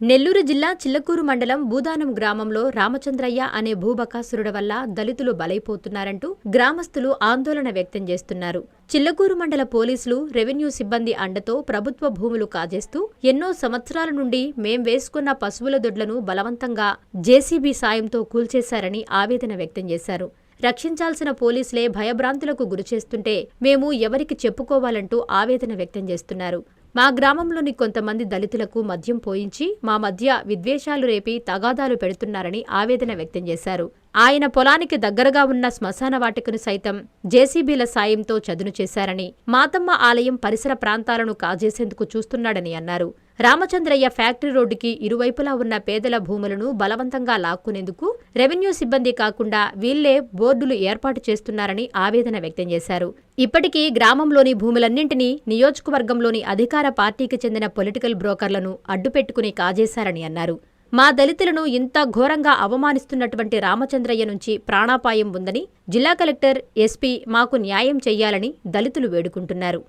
నెల్లూరు జిల్లా చిల్లకూరు మండలం బూదానం గ్రామంలో రామచంద్రయ్య అనే భూబకాసురుడి వల్ల దళితులు బలైపోతున్నారంటూ గ్రామస్తులు ఆందోళన వ్యక్తం చేస్తున్నారు. చిల్లకూరు మండల పోలీసులు, రెవెన్యూ సిబ్బంది అండతో ప్రభుత్వ భూములు కాజేస్తూ ఎన్నో సంవత్సరాల నుండి మేం వేసుకున్న పశువుల దొడ్లను బలవంతంగా జేసీబీ సాయంతో కూల్చేశారని ఆవేదన వ్యక్తం చేశారు. రక్షించాల్సిన పోలీసులే భయభ్రాంతులకు గురిచేస్తుంటే మేము ఎవరికి చెప్పుకోవాలంటూ ఆవేదన వ్యక్తం చేస్తున్నారు. మా గ్రామంలోని కొంతమంది దళితులకు మద్యం పోయించి మా మధ్య విద్వేషాలు రేపి తగాదాలు పెడుతున్నారని ఆవేదన వ్యక్తం చేశారు. ఆయన పొలానికి దగ్గరగా ఉన్న శ్మశాన వాటికను సైతం జేసీబీల సాయంతో చదును చేశారని, మాతమ్మ ఆలయం పరిసర ప్రాంతాలను కాజేసేందుకు చూస్తున్నాడని అన్నారు. రామచంద్రయ్య ఫ్యాక్టరీ రోడ్డుకి ఇరువైపులా ఉన్న పేదల భూములను బలవంతంగా లాక్కునేందుకు రెవెన్యూ సిబ్బంది కాకుండా వీళ్లే బోర్డులు ఏర్పాటు చేస్తున్నారని ఆవేదన వ్యక్తం చేశారు. ఇప్పటికీ గ్రామంలోని భూములన్నింటినీ నియోజకవర్గంలోని అధికార పార్టీకి చెందిన పొలిటికల్ బ్రోకర్లను అడ్డుపెట్టుకుని కాజేశారని అన్నారు. మా దళితులను ఇంత ఘోరంగా అవమానిస్తున్నటువంటి రామచంద్రయ్య నుంచి ప్రాణాపాయం ఉందని జిల్లా కలెక్టర్, ఎస్పీ మాకు న్యాయం చెయ్యాలని దళితులు వేడుకుంటున్నారు.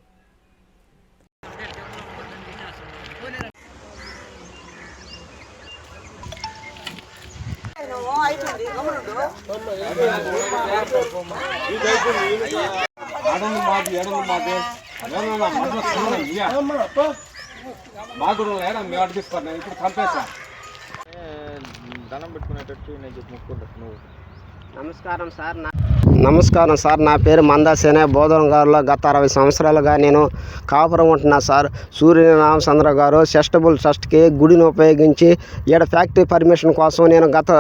నమస్కారం సార్, నా పేరు మందాసేనే. బోధన గారులో గత 60 సంవత్సరాలుగా నేను కాపురం ఉంటున్నా సార్. సూర్య రామచంద్ర గారు చెస్టబుల్ ట్రస్ట్కి గుడిని ఉపయోగించి ఈడ ఫ్యాక్టరీ పర్మిషన్ కోసం నేను గత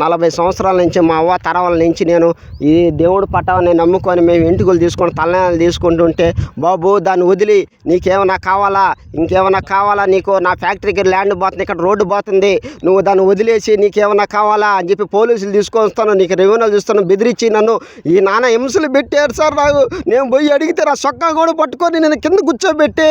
40 సంవత్సరాల నుంచి మా అవ్వ తరవల నుంచి నేను ఈ దేవుడు పట్టాన్ని నమ్ముకొని మేము ఇంటికలు తీసుకొని తలనాలు తీసుకుంటుంటే, బాబు దాన్ని వదిలి నీకేమైనా కావాలా, ఇంకేమైనా కావాలా, నీకు నా ఫ్యాక్టరీకి ల్యాండ్ పోతుంది, ఇక్కడ రోడ్డు పోతుంది, నువ్వు దాన్ని వదిలేసి నీకేమైనా కావాలా అని చెప్పి పోలీసులు తీసుకొని వస్తాను, నీకు రెవెన్యూ చూస్తాను బెదిరించి నన్ను ఈ నాన్న హింసలు పెట్టారు సార్. నాకు నేను పోయి అడిగితే నా సొక్కా కూడా పట్టుకొని నేను కింద కూర్చోబెట్టి,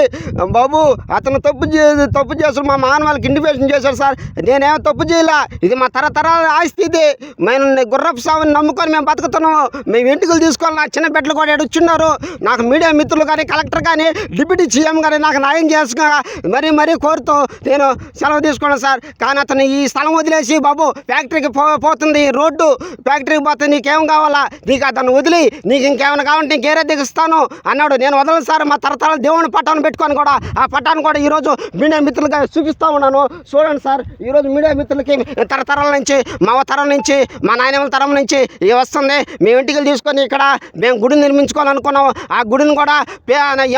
బాబు అతను తప్పు చేస్తాడు, మా మాన వాళ్ళకి ఇండిపేషన్ చేశారు సార్, నేనేమో తప్పు చేయలే, ఇది మా తరతరాల ఆస్తి, ఇది మేము గుర్రపు సాగుని నమ్ముకొని మేము బతుకుతున్నాము, మేము ఇంటికలు తీసుకోవాలి. నా చిన్న బిడ్డలు కూడా ఎడుచున్నారు. నాకు మీడియా మిత్రులు కానీ, కలెక్టర్ కానీ, డిప్యూటీ సీఎం కానీ నాకు న్యాయం చేసుకుని మరీ కోరుతూ నేను సెలవు తీసుకున్నాను సార్. కానీ అతను ఈ స్థలం వదిలేసి, బాబు ఫ్యాక్టరీకి పోతుంది, రోడ్డు ఫ్యాక్టరీకి పోతుంది, నీకేం కావాలా, నీకు అతను వదిలి నీకు ఇంకేమైనా కావాలంటే ఇంకేరే దిగిస్తాను అన్నాడు. నేను వదలను సార్. మా తరతరాల దేవుని పట్టాన్ని పెట్టుకొని కూడా ఆ పట్టాన్ని కూడా ఈరోజు మీడియా మిత్రులుగా చూపిస్తూ ఉన్నాను. చూడండి సార్, ఈరోజు మీడియా మిత్రులకి తరతరాల నుంచి, మా తరం నుంచి, మా నాయనమ్మల తరం నుంచి ఇది వస్తుంది. మేము ఇంటికి తీసుకొని ఇక్కడ మేము గుడిని నిర్మించుకోవాలనుకున్నాము. ఆ గుడిని కూడా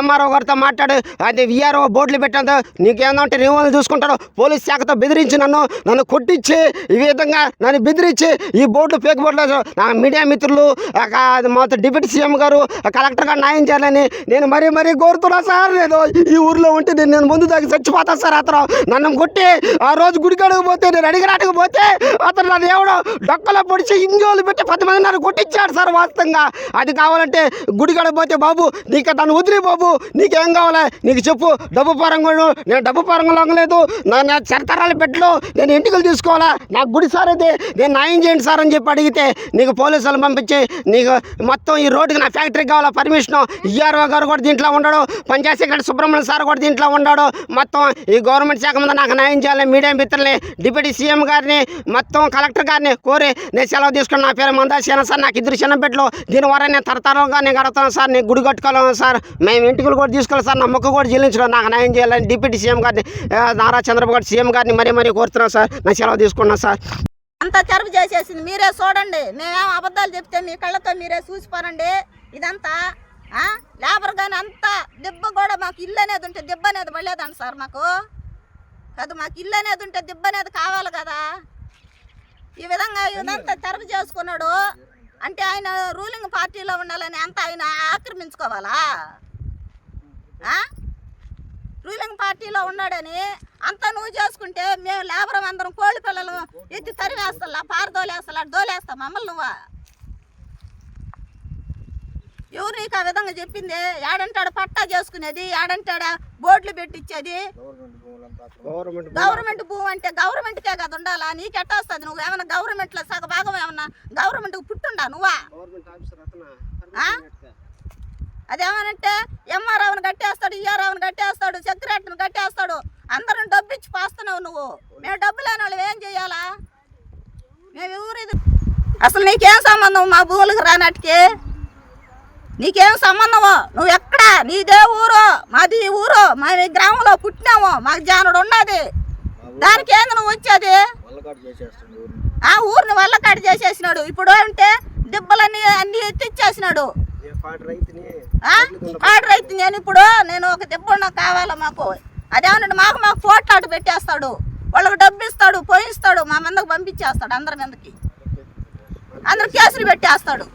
ఎంఆర్ఓ గారితో మాట్లాడు, అది విఆర్ఓ బోర్డులు పెట్టాడు, నీకేందంటే రివోలు చూసుకుంటాడు. పోలీస్ శాఖతో బెదిరించి నన్ను కొట్టించి ఈ విధంగా నన్ను బెదిరించి ఈ బోర్డులు ఫేక్ బోర్డులు నా మీడియా మిత్రులు, మొత్తం డిప్యూటీ సీఎం గారు, కలెక్టర్ గారు న్యాయం చేయాలని నేను మరీ కోరుతున్నా సార్. నేను ఈ ఊర్లో ఉంటే నేను ముందు దాకా చచ్చిపోతాను సార్. అతను నన్ను కొట్టి ఆ రోజు గుడికాడకు పోతే, నేను అడిగినాటకు పోతే అతను నన్ను ఎవడో డొక్కలో పొడిచి ఇంజోలు పెట్టి 10 మంది నన్ను కొట్టించాడు సార్. వాస్తవంగా అది కావాలంటే గుడికాడకు పోతే, బాబు నీకు దాన్ని వదిలే, బాబు నీకేం కావాలా నీకు చెప్పు, డబ్బు పరంగా నేను డబ్బు పరంగా లొంగలేదు, నా చరతరాల పెట్టలు నేను ఇంటికలు తీసుకోవాలా, నాకు గుడి సార్ అయితే నేను న్యాయం చేయండి సార్ అని చెప్పి అడిగితే, నీకు పోలీసులు పంపించి నీకు మొత్తం ఈ రోడ్డుకి నా ఫ్యాక్టరీకి కావాలా పర్మిషను, ఈఆర్ఓ గారు కూడా దీంట్లో ఉన్నాడు, పంచాయతీ సెక్రటరీ సుబ్రహ్మణ్యం సార్ కూడా దీంట్లో ఉన్నాడు. మొత్తం ఈ గవర్నమెంట్ శాఖ మీద నాకు న్యాయం చేయాలని మీడియా మిత్రుల్ని, డిప్యూటీ సీఎం గారిని, మొత్తం కలెక్టర్ గారిని కోరి నేను సెలవు తీసుకుని, నా పేరు మందాసేన సార్, నాకు 2 చిన్న బిడ్డలు, దీనివల్ల నేను తరతరంగా నేను గడుపుతాను సార్, నేను గుడి కట్టుకోలేను సార్, మేము ఇంటికి కూడా తీసుకోవాలి సార్, నా మొక్క కూడా చెల్లించడం, నాకు న్యాయం చేయాలని డిప్యూటీ సీఎం గారిని, నారా చంద్రబాబు సీఎం గారిని మరీ కోరుతున్నాను సార్. నేను సెలవు తీసుకున్నాను సార్. అంతా చెరుపు చేసేసింది, మీరే చూడండి. మేమేం అబద్ధాలు చెప్తే మీ కళ్ళతో మీరే చూసిపోరండి. ఇదంతా లేబర్ కానీ అంతా దెబ్బ కూడా, మాకు ఇల్లు అనేది ఉంటే దెబ్బ అనేది పడలేదండి సార్. మాకు ఇల్లు అనేది ఉంటే దెబ్బ అనేది కావాలి కదా. ఈ విధంగా ఇదంతా చెరుపు చేసుకున్నాడు అంటే ఆయన రూలింగ్ పార్టీలో ఉండాలని అంతా ఆయన ఆక్రమించుకోవాలా? రూలింగ్ పార్టీలో ఉన్నాడని అంతా నువ్వు చేసుకుంటే మేము లేబర్ అందరం కోళ్ళ పిల్లలు ఎత్తి తరివేస్తా, పారదోలేస్తా, దోలేస్తా మమ్మల్ని నువ్వా? ఎవరు నీకు ఆ విధంగా చెప్పింది? ఏడంటాడు పట్టా చేసుకునేది, ఏడంటాడా బోర్డులు పెట్టించేది? గవర్నమెంట్ భూమి అంటే గవర్నమెంట్కే కదా ఉండాలా, నీకెట్టా వస్తుంది? నువ్వు ఏమైనా గవర్నమెంట్లో సగ భాగం ఏమన్నా గవర్నమెంట్కి పుట్టుండా నువ్వా? అదేమనంటే ఎంఆర్ఓని కట్టేస్తాడు, ఈఆర్ఓని కట్టేస్తాడు, సెక్రటరీని కట్టేస్తాడు, అందరం డబ్బు ఇచ్చి పాస్తున్నావు నువ్వు. మేము డబ్బు లేని వాళ్ళు ఏం చేయాలా? మేము ఊరిది అసలు నీకేం సంబంధం మా భూములకు రానట్టుకి? నీకేం సంబంధమో? నువ్వు ఎక్కడ? నీదే ఊరు, మాది ఊరు, మా గ్రామంలో పుట్టినాము, మాకు జానుడు ఉన్నది. దానికి ఏంది నువ్వు వచ్చేది? ఆ ఊరిని వల్లకాడు చేసేసినాడు. ఇప్పుడు అంటే దిబ్బలన్నీ అన్ని ఎత్తిచ్చేసినాడు. పాడు రైతు నేను. ఇప్పుడు నేను ఒక దిబ్బ కావాలా మాకు? అదేమన్నా మాకు ఫోటో పెట్టేస్తాడు, వాళ్ళకి డబ్బు ఇస్తాడు, పోయిస్తాడు, మా మందకు పంపించేస్తాడు, అందరి మీదకి అందరు కేసులు పెట్టేస్తాడు.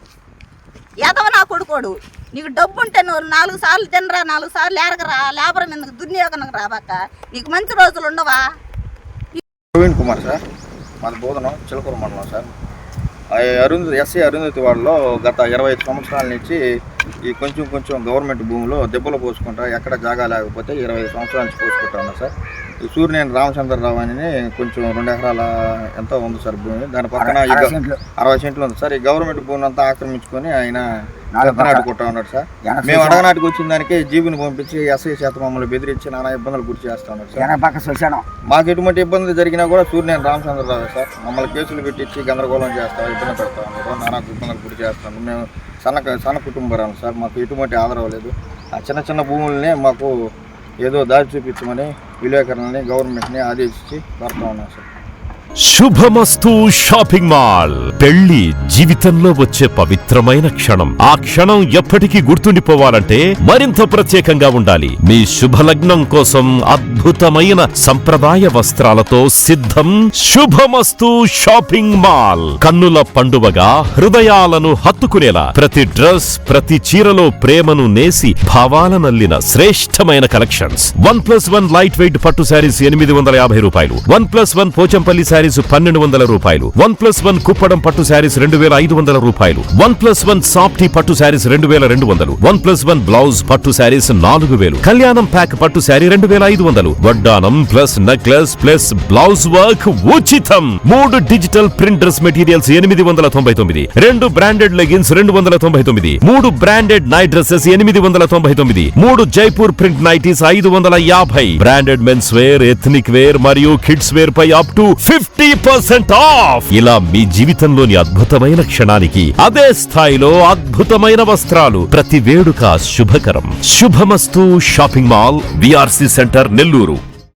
ఎదవ నా కొడుకోడు. నీకు డబ్బు ఉంటే నువ్వు 4 సార్లు తినరా, 4 సార్లు ఏరగరా, లేబర్ మీదకి దుర్నియోగనకు రాబాక. నీకు మంచి రోజులు ఉండవా? ప్రవీణ్ కుమార్ సార్, మాది బోధనం చిలకూరు మండలం సార్. ఎస్సీ అరుంధతి వాళ్ళలో గత 25 సంవత్సరాల నుంచి ఈ కొంచెం గవర్నమెంట్ భూమిలో దెబ్బలు పోసుకుంటా, ఎక్కడ జాగా లేకపోతే 25 సంవత్సరాల నుంచి పోసుకుంటా ఉన్నా సార్. ఈ సూర్యనేని రామచంద్రరావు అని కొంచెం 2 ఎకరాల ఎంతో ఉంది సార్ భూమి. దాని పక్కన 60 సెంట్లు ఉంది సార్. ఈ గవర్నమెంట్ భూమిని అంతా ఆక్రమించుకొని ఆయన నాటుకుంటా ఉన్నాడు సార్. మేము అడగనాటికి వచ్చిన దానికి జీబుని పంపించి ఎస్ఐ చేత మమ్మల్ని బెదిరించి నానా ఇబ్బందులు గురి చేస్తా ఉన్నాడు సార్. మాకు ఎటువంటి ఇబ్బందులు జరిగినా కూడా సూర్యనేని రామచంద్రరావు సార్ మమ్మల్ని కేసులు పెట్టించి గందరగోళం చేస్తాం, ఇబ్బంది పెడతా ఉన్నాడు, నానా ఇబ్బందులు గురి చేస్తాను. మేము సన్న కుటుంబరాలు సార్, మాకు ఎటువంటి ఆదరవ లేదు. ఆ చిన్న భూముల్ని మాకు ఏదో దారి చూపించమని విలేకరులని గవర్నమెంట్ని ఆదేశించి పడుతూ ఉన్నాం సార్. శుభమస్తు షాపింగ్ మాల్. పెళ్లి జీవితంలో వచ్చే పవిత్రమైన క్షణం. ఆ క్షణం ఎప్పటికీ గుర్తుండిపోవాలంటే మరింత ప్రత్యేకంగా ఉండాలి. మీ శుభలగ్నం కోసం అద్భుతమైన సంప్రదాయ వస్త్రాలతో సిద్ధం శుభమస్తు షాపింగ్ మాల్. కన్నుల పండువగా హృదయాలను హత్తుకునేలా ప్రతి డ్రెస్, ప్రతి చీరలో ప్రేమను నేసి భావాలనల్లిన శ్రేష్టమైన కలెక్షన్స్. 1+1 లైట్ వెయిట్ పట్టు శారీస్ 850 రూపాయలు, 1+1 పోచంపల్లి శారీస్ 1200 రూపాయలు, 1+1 కుప్పడం పట్టు శారీస్ 2500 రూపాయలు, 1+1 సాఫ్టీ పట్టు శారీస్ 2200, 1+1 బ్లౌజ్ పట్టు శారీస్ 4000, కళ్యాణం ప్యాక్ పట్టు శారీ 2500, వడ్డానం plus necklace plus blouse work ఉచితం. 3 digital print dress materials 899, 2 branded leggings 299, 3 branded night dresses 899, 3 Jaipur print nighties 550, branded men's wear, ethnic wear మరియు కిడ్స్ వేర్ పై అప్ టు 50% ఆఫ్. ఇలా మీ జీవితంలోని అద్భుతమైన క్షణానికి అదే స్థాయిలో అద్భుతమైన వస్త్రాలు. ప్రతి వేడుక శుభకరం. శుభమస్తు shopping mall, VRC centre, Nellore.